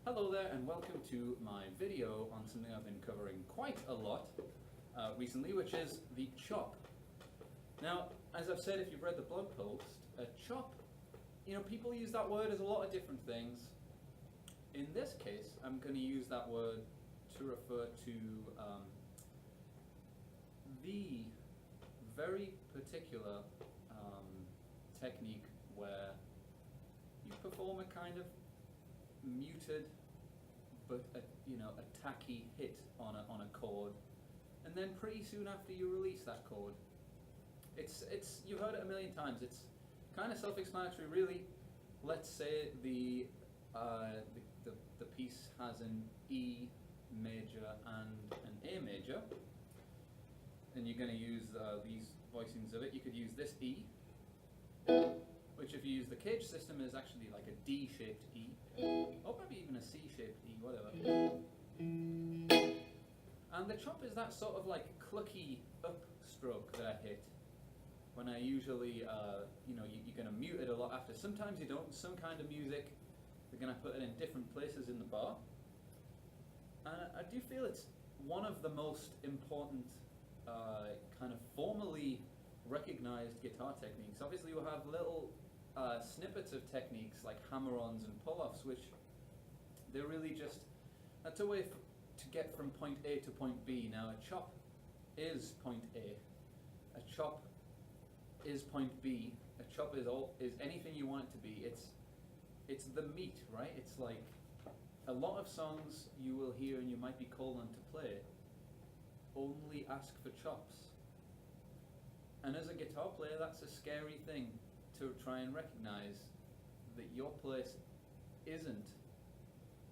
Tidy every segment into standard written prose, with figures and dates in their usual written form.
Hello there and welcome to my video on something I've been covering quite a lot recently, which is the chop. Now, as I've said, if you've read the blog post, a chop, people use that word as a lot of different things. In this case, I'm going to use that word to refer to the very particular technique where you perform a kind of muted but a tacky hit on a chord, and then pretty soon after you release that chord. It's you've heard it a million times. It's kind of self-explanatory, really. Let's say the piece has an E major and an A major, and you're going to use these voicings of it. You could use this E, which if you use the Cage system is actually like a D-shaped E, or maybe even a C-shaped E, whatever. And the chop is that sort of like clucky upstroke that I hit when I usually, you're going to mute it a lot after. Sometimes you don't. Some kind of music, you're going to put it in different places in the bar. And I do feel it's one of the most important kind of formally recognized guitar techniques. Obviously we'll have little snippets of techniques like hammer-ons and pull-offs, which they're really just, that's a way to get from point A to point B. Now a chop is point A, a chop is point B, a chop is anything you want it to be. It's the meat, right? It's like a lot of songs you will hear and you might be called on to play only ask for chops. And as a guitar player, that's a scary thing to try and recognize, that your place isn't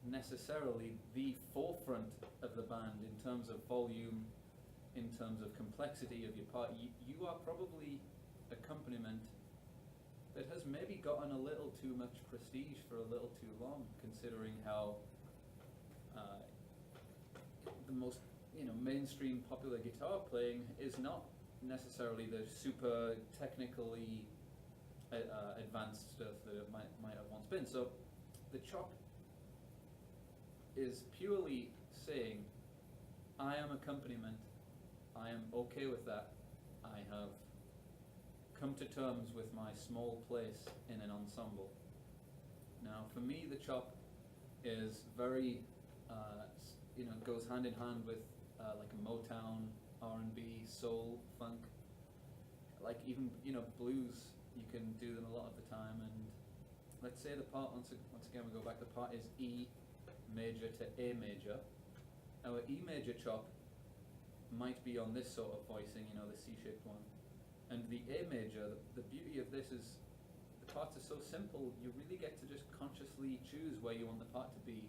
necessarily the forefront of the band in terms of volume, in terms of complexity of your part. You are probably accompaniment that has maybe gotten a little too much prestige for a little too long, considering how the most mainstream popular guitar playing is not necessarily the super technically advanced stuff that it might have once been. So the chop is purely saying, I am accompaniment, I am okay with that, I have come to terms with my small place in an ensemble. Now for me the chop is very, goes hand in hand with like a Motown, R&B, soul, funk, like even blues. You can do them a lot of the time. And let's say the part, once again we go back, the part is E major to A major. Our E major chop might be on this sort of voicing, the C-shaped one. And the A major, the beauty of this is the parts are so simple, you really get to just consciously choose where you want the part to be,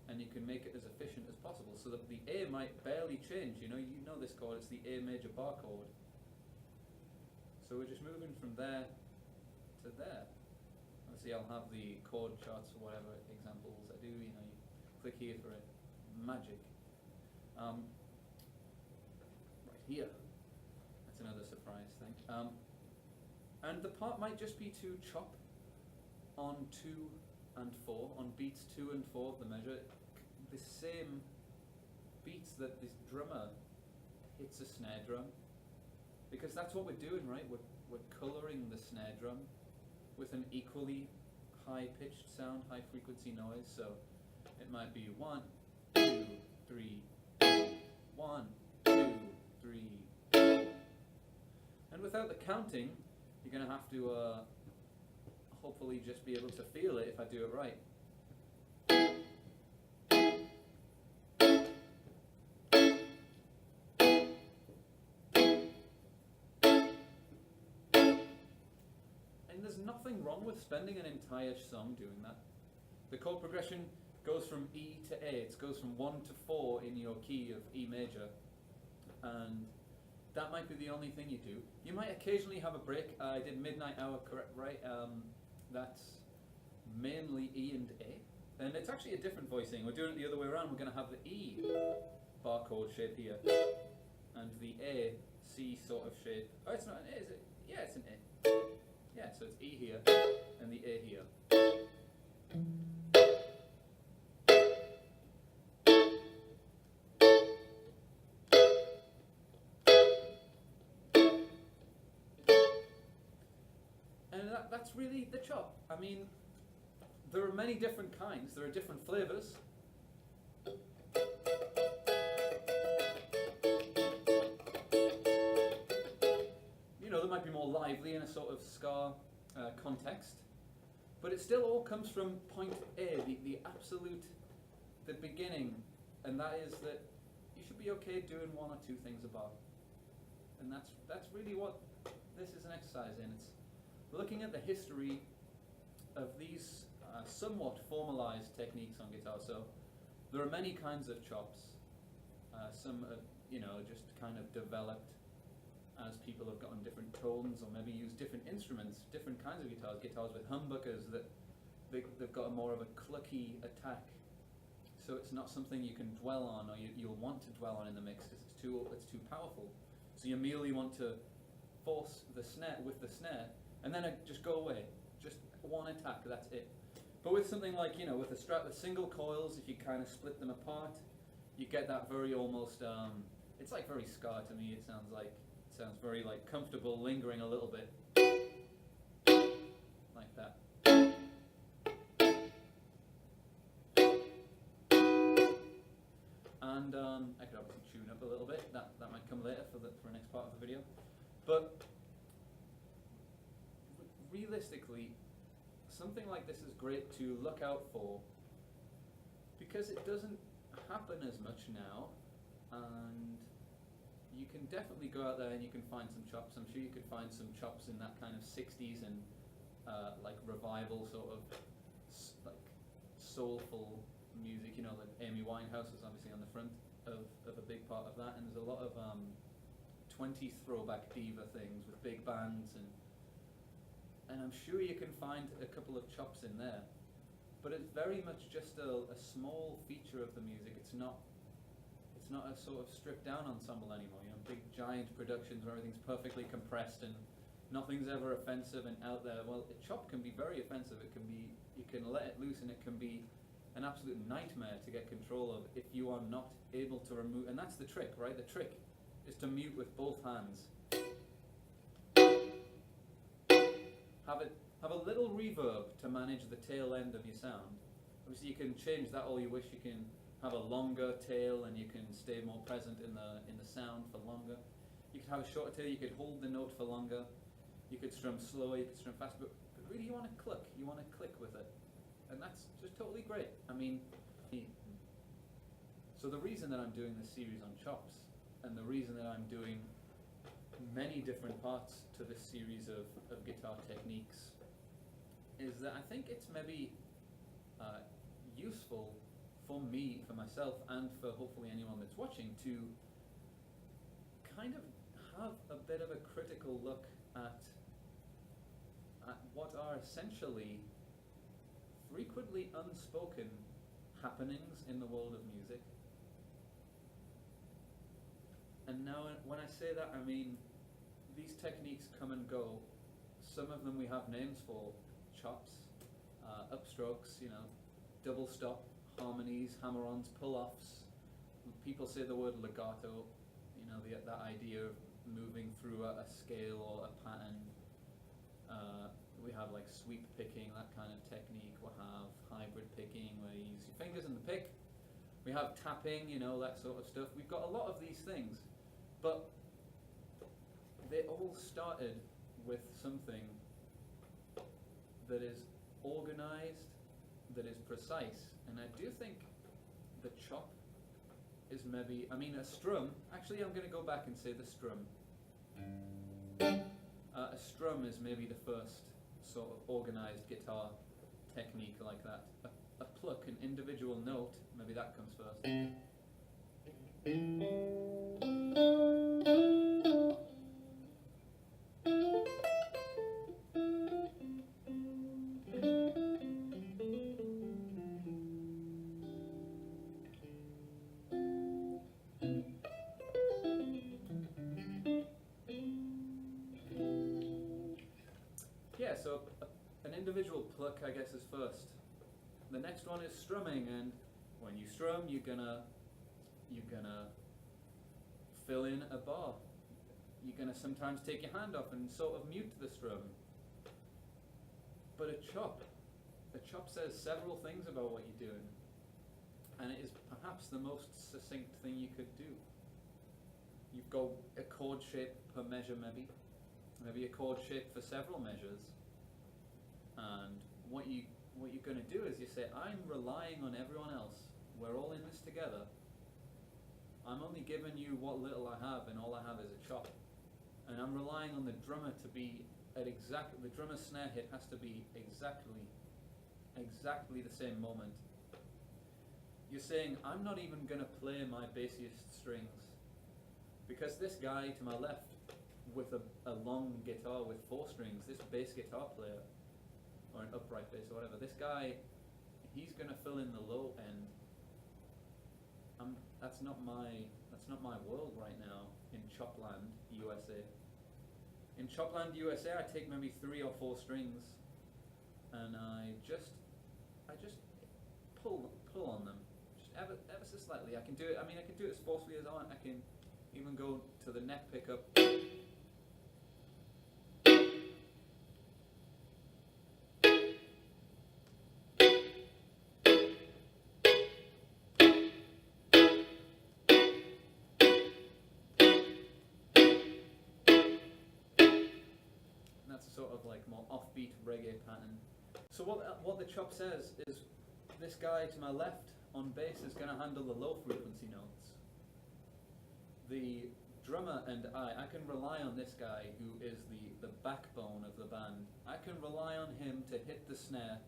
and you can make it as efficient as possible, so that the A might barely change. You know this chord, it's the A major bar chord. So we're just moving from there to there. Obviously I'll have the chord charts for whatever examples I do, you click here for it. Magic. Right here. That's another surprise thing. And the part might just be to chop on 2 and 4, on beats 2 and 4 of the measure, the same beats that this drummer hits a snare drum. Because that's what we're doing, right? We're colouring the snare drum with an equally high-pitched sound, high-frequency noise. So it might be 1, 2, 3, 1, 2, 3. And without the counting, you're going to have to hopefully just be able to feel it if I do it right. And there's nothing wrong with spending an entire song doing that. The chord progression goes from E to A. It goes from 1 to 4 in your key of E major. And that might be the only thing you do. You might occasionally have a break. I did Midnight Hour, correct, right? That's mainly E and A. And it's actually a different voicing. We're doing it the other way around. We're going to have the E bar chord shape here, and the A, C sort of shape. Oh, it's not an A, is it? Yeah, it's an A. Yeah, so it's E here, and the A here. And that's really the chop. I mean, there are many different kinds, there are different flavors. You know, they might be more lively in a sort of ska context, but it still all comes from point A, the absolute, the beginning, and that is that you should be okay doing one or two things a bar. And that's really what this is an exercise in. It's looking at the history of these somewhat formalized techniques on guitar. So there are many kinds of chops. Some are, you know, just kind of developed as people have gotten different tones, or maybe used different instruments, different kinds of guitars. Guitars with humbuckers that they've got a more of a clucky attack. So it's not something you can dwell on, or you'll want to dwell on in the mix because it's too powerful. So you merely want to force the snare with the snare, and then just go away. Just one attack, that's it. But with something like, you know, with a Strat with single coils, if you kind of split them apart, you get that very almost, it's like very ska to me. It sounds very like comfortable, lingering a little bit. Like that. And I could obviously tune up a little bit. That might come later for the next part of the video. But realistically, something like this is great to look out for because it doesn't happen as much now, and you can definitely go out there and you can find some chops. I'm sure you could find some chops in that kind of 60s and like revival sort of like soulful music, you know, like Amy Winehouse was obviously on the front of a big part of that, and there's a lot of 20s throwback diva things with big bands, and I'm sure you can find a couple of chops in there, but it's very much just a small feature of the music. It's not a sort of stripped down ensemble anymore, you know, big giant productions where everything's perfectly compressed and nothing's ever offensive and out there. Well, a chop can be very offensive. It can be, you can let it loose, and it can be an absolute nightmare to get control of if you are not able to remove, and that's the trick, right? The trick is to mute with both hands. Have a little reverb to manage the tail end of your sound. Obviously you can change that all you wish. You can have a longer tail and you can stay more present in the sound for longer. You could have a shorter tail, you could hold the note for longer. You could strum slower, you could strum faster, but really you want to click. You want to click with it. And that's just totally great. I mean, so the reason that I'm doing this series on chops, and the reason that I'm doing many different parts to this series of guitar techniques, is that I think it's maybe useful for me, for myself, and for hopefully anyone that's watching, to kind of have a bit of a critical look at what are essentially frequently unspoken happenings in the world of music. And now when I say that, I mean these techniques come and go. Some of them we have names for: chops, upstrokes, you know, double stop, harmonies, hammer-ons, pull-offs. People say the word legato, you know, that idea of moving through a scale or a pattern. We have like sweep picking, that kind of technique. We'll have hybrid picking, where you use your fingers and the pick. We have tapping, you know, that sort of stuff. We've got a lot of these things, but they all started with something that is organized, that is precise. And I do think the chop is maybe, I mean, a strum, actually I'm going to go back and say the strum. A strum is maybe the first sort of organized guitar technique like that. A pluck, an individual note, maybe that comes first. Yeah, so an individual pluck, I guess, is first. The next one is strumming, and when you strum, you're gonna fill in a bar. You're gonna sometimes take your hand off and sort of mute the strum. But a chop says several things about what you're doing, and it is perhaps the most succinct thing you could do. You've got a chord shape per measure, maybe a chord shape for several measures, and what you're going to do is you say, I'm relying on everyone else. We're all in this together. I'm only giving you what little I have, and all I have is a chop. And I'm relying on the drummer to be at the drummer's snare hit has to be exactly the same moment. You're saying, I'm not even going to play my bassiest strings, because this guy to my left with a long guitar with 4 strings, this bass guitar player, or an upright bass or whatever, this guy, he's going to fill in the low end. That's not my world right now in Chopland, USA. In Chopland, USA, I take maybe 3 or 4 strings, and I just pull on them, just ever so slightly. I can do it. I mean, I can do it as forcefully as I want. I can even go to the neck pickup. Sort of like more offbeat reggae pattern. So what the chop says is, this guy to my left on bass is going to handle the low frequency notes. The drummer and I can rely on this guy who is the backbone of the band. I can rely on him to hit the snare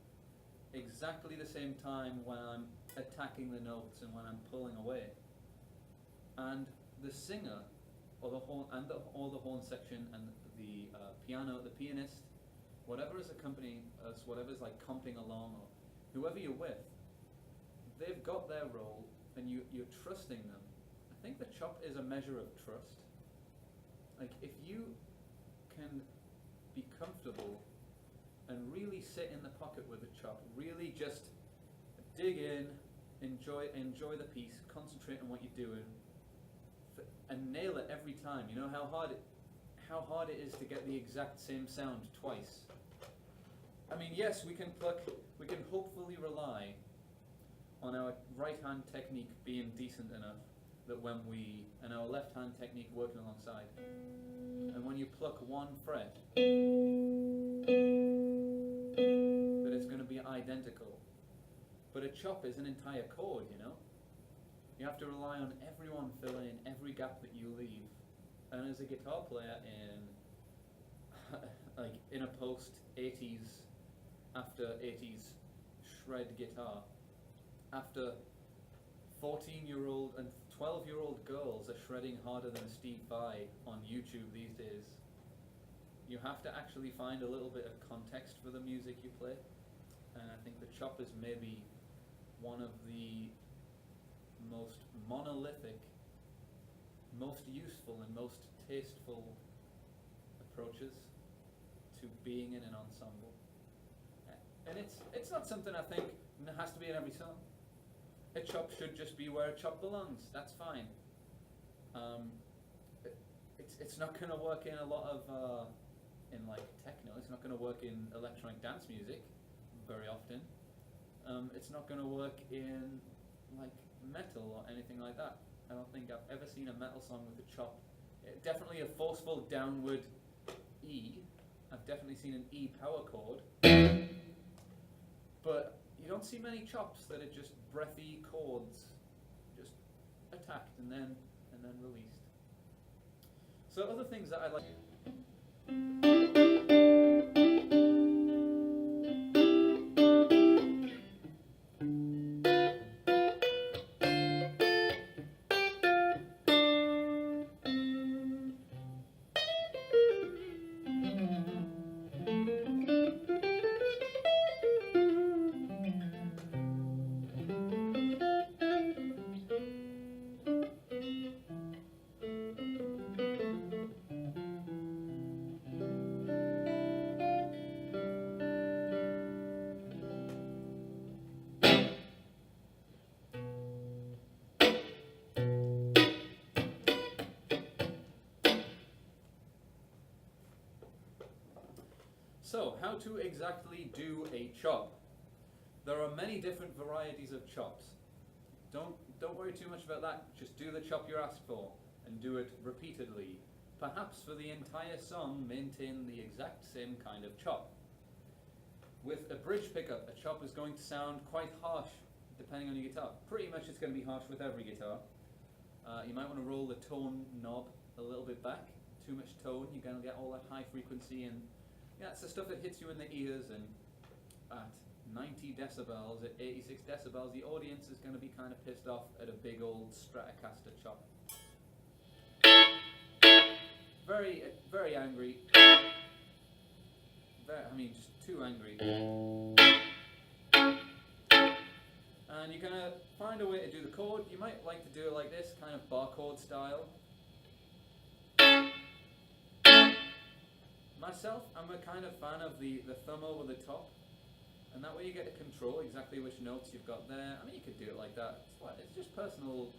exactly the same time when I'm attacking the notes and when I'm pulling away. And the singer, or the horn, and all the horn section and the piano, the pianist, whatever is accompanying us, whatever's like comping along, or whoever you're with, they've got their role, and you're trusting them. I think the chop is a measure of trust. Like, if you can be comfortable and really sit in the pocket with the chop, really just dig in, enjoy the piece, concentrate on what you're doing, and nail it every time. You know how hard it is to get the exact same sound twice. I mean, yes, we can hopefully rely on our right hand technique being decent enough that and our left hand technique working alongside, and when you pluck one fret, that it's going to be identical. But a chop is an entire chord, you know? You have to rely on everyone filling in every gap that you leave. And as a guitar player in a post-80s, after 80s shred guitar, after 14-year-old and 12-year-old girls are shredding harder than Steve Vai on YouTube these days, you have to actually find a little bit of context for the music you play. And I think the chop is maybe one of the most monolithic, most useful and most tasteful approaches to being in an ensemble. And it's not something I think has to be in every song. A chop should just be where a chop belongs. That's fine. It's not going to work in a lot of in like techno. It's not going to work in electronic dance music very often. It's not going to work in like metal or anything like that. I don't think I've ever seen a metal song with a chop. Definitely a forceful downward E. I've definitely seen an E power chord. But you don't see many chops that are just breathy chords, just attacked and then released. So other things that I like. So, how to exactly do a chop? There are many different varieties of chops. Don't worry too much about that. Just do the chop you're asked for and do it repeatedly. Perhaps for the entire song, maintain the exact same kind of chop. With a bridge pickup, a chop is going to sound quite harsh depending on your guitar. Pretty much it's going to be harsh with every guitar. You might want to roll the tone knob a little bit back. Too much tone, you're going to get all that high frequency, and yeah, it's the stuff that hits you in the ears, and at 90 decibels, at 86 decibels, the audience is going to be kind of pissed off at a big old Stratocaster chop. Very, very angry. Just too angry. And you're going to find a way to do the chord. You might like to do it like this, kind of bar chord style. Myself, I'm a kind of fan of the thumb over the top, and that way you get to control exactly which notes you've got there. I mean, you could do it like that. It's just personal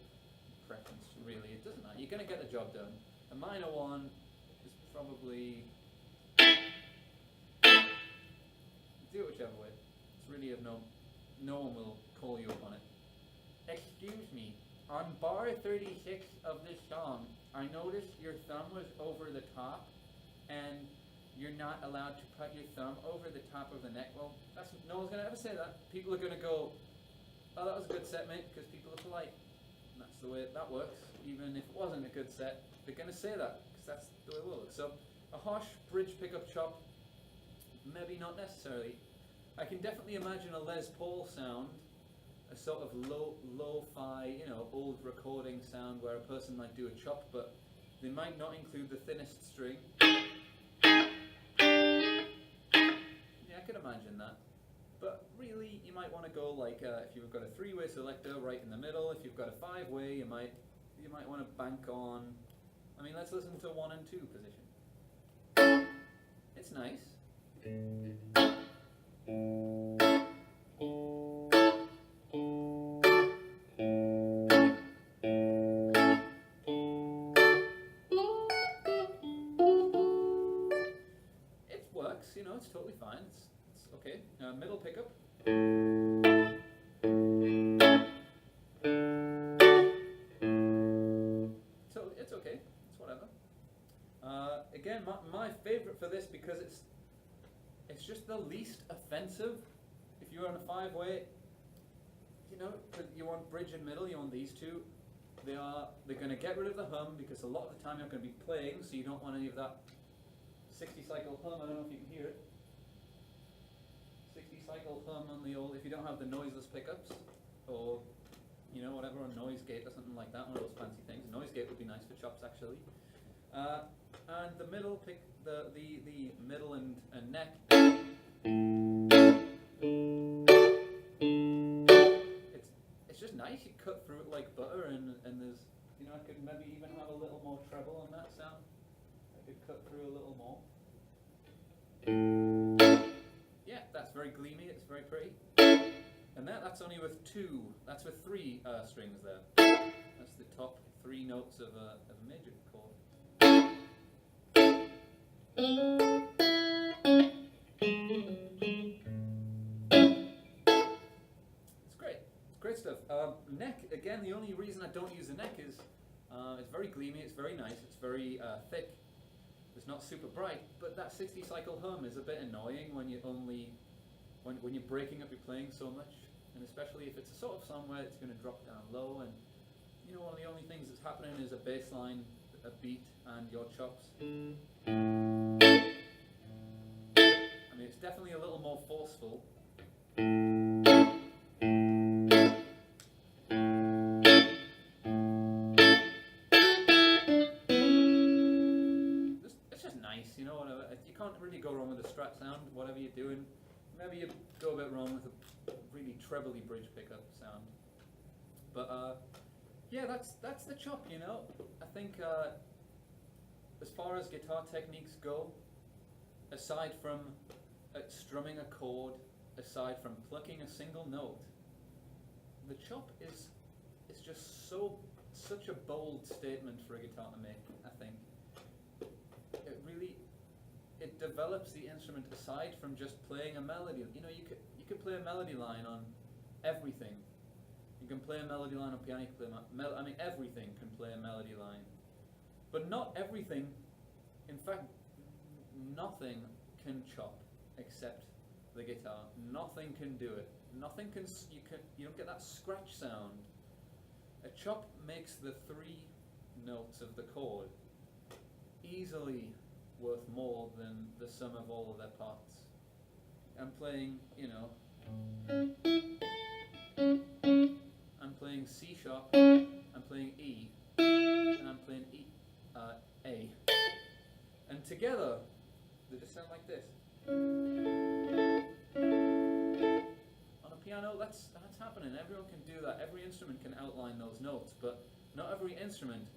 preference, really. It doesn't matter. You're going to get the job done. A minor one is probably... do it whichever way. It's really of no one will call you up on it. Excuse me, on bar 36 of this song, I noticed your thumb was over the top, and you're not allowed to put your thumb over the top of the neck. Well, no one's going to ever say that. People are going to go, oh, that was a good set, mate, because people are polite. And that's the way that works. Even if it wasn't a good set, they're going to say that, because that's the way it works. So, a harsh bridge pickup chop, maybe not necessarily. I can definitely imagine a Les Paul sound, a sort of lo-fi, old recording sound where a person might do a chop, but they might not include the thinnest string. Yeah, I could imagine that. But really, you might want to go like if you've got a three-way selector right in the middle. If you've got a five-way, you might want to bank on. I mean, let's listen to 1 and 2 position. It's nice. It works, it's totally fine. It's okay. Middle pickup. So it's okay. It's whatever. Again, my favorite for this, because it's just the least offensive. If you're on a five-way, you want bridge and middle, you want these two. They're going to get rid of the hum, because a lot of the time you're going to be playing, so you don't want any of that 60 cycle hum. I don't know if you can hear it. 60 cycle hum on the old, if you don't have the noiseless pickups, or whatever, a noise gate or something like that, one of those fancy things. Noise gate would be nice for chops, actually. And the middle the middle and neck. It's just nice. You cut through it like butter, and there's I could maybe even have a little more treble on that sound. I could cut through a little more. Yeah, that's very gleamy. It's very pretty. And that's only with two. That's with three strings there. That's the top three notes of a major chord. It's great. It's great stuff. Neck, again, the only reason I don't use the neck is it's very gleamy, it's very nice, it's very thick. It's not super bright, but that 60 cycle hum is a bit annoying when you're breaking up your playing so much, and especially if it's a sort of song where it's going to drop down low, and one of the only things that's happening is a bass line, a beat, and your chops. I mean, it's definitely a little more forceful. It's just nice, whatever. You can't really go wrong with the Strat sound, whatever you're doing. Maybe you go a bit wrong with a really trebly bridge pickup sound. But yeah, that's the chop, I think as far as guitar techniques go, aside from strumming a chord, aside from plucking a single note, the chop is just such a bold statement for a guitar to make, I think. it develops the instrument aside from just playing a melody. You know, you could play a melody line on everything. You can play a melody line on piano. You can play I mean, everything can play a melody line, but not everything. In fact, nothing can chop except the guitar. Nothing can do it. Nothing can. You don't get that scratch sound. A chop makes the 3 notes of the chord easily worth more than the sum of all of their parts. I'm playing, you know, I'm playing C sharp, I'm playing E, and I'm playing A. And together, they just sound like this. On a piano, that's happening. Everyone can do that. Every instrument can outline those notes, but not every instrument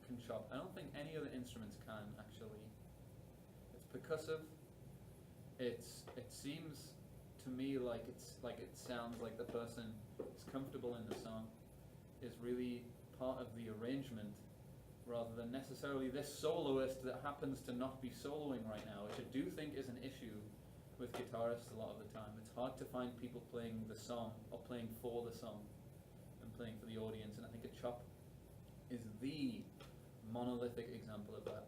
can chop. I don't think any other instruments can, actually. It's percussive. It seems to me like it sounds like the person is comfortable in the song, is really part of the arrangement, rather than necessarily this soloist that happens to not be soloing right now, which I do think is an issue with guitarists a lot of the time. It's hard to find people playing the song, or playing for the song, and playing for the audience, and I think a chop is the monolithic example of that.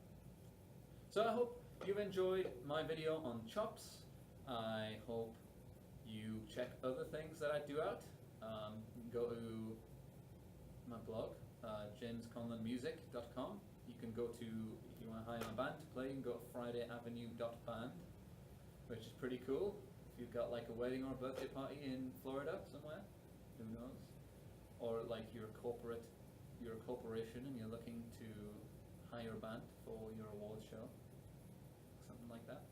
So I hope you've enjoyed my video on chops. I hope you check other things that I do out. Go to my blog, jamesconlonmusic.com. You can go to, if you want to hire a band to play, you can go to fridayavenue.band, which is pretty cool. If you've got like a wedding or a birthday party in Florida somewhere, who knows? Or like you're a corporation and you're looking to hire a band for your awards show, something like that.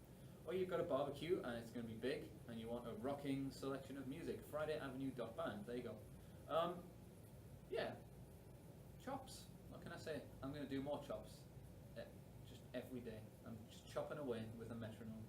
Or you've got a barbecue and it's going to be big and you want a rocking selection of music, fridayavenue.band, there you go. Yeah, chops, what can I say? I'm going to do more chops, just every day. I'm just chopping away with a metronome.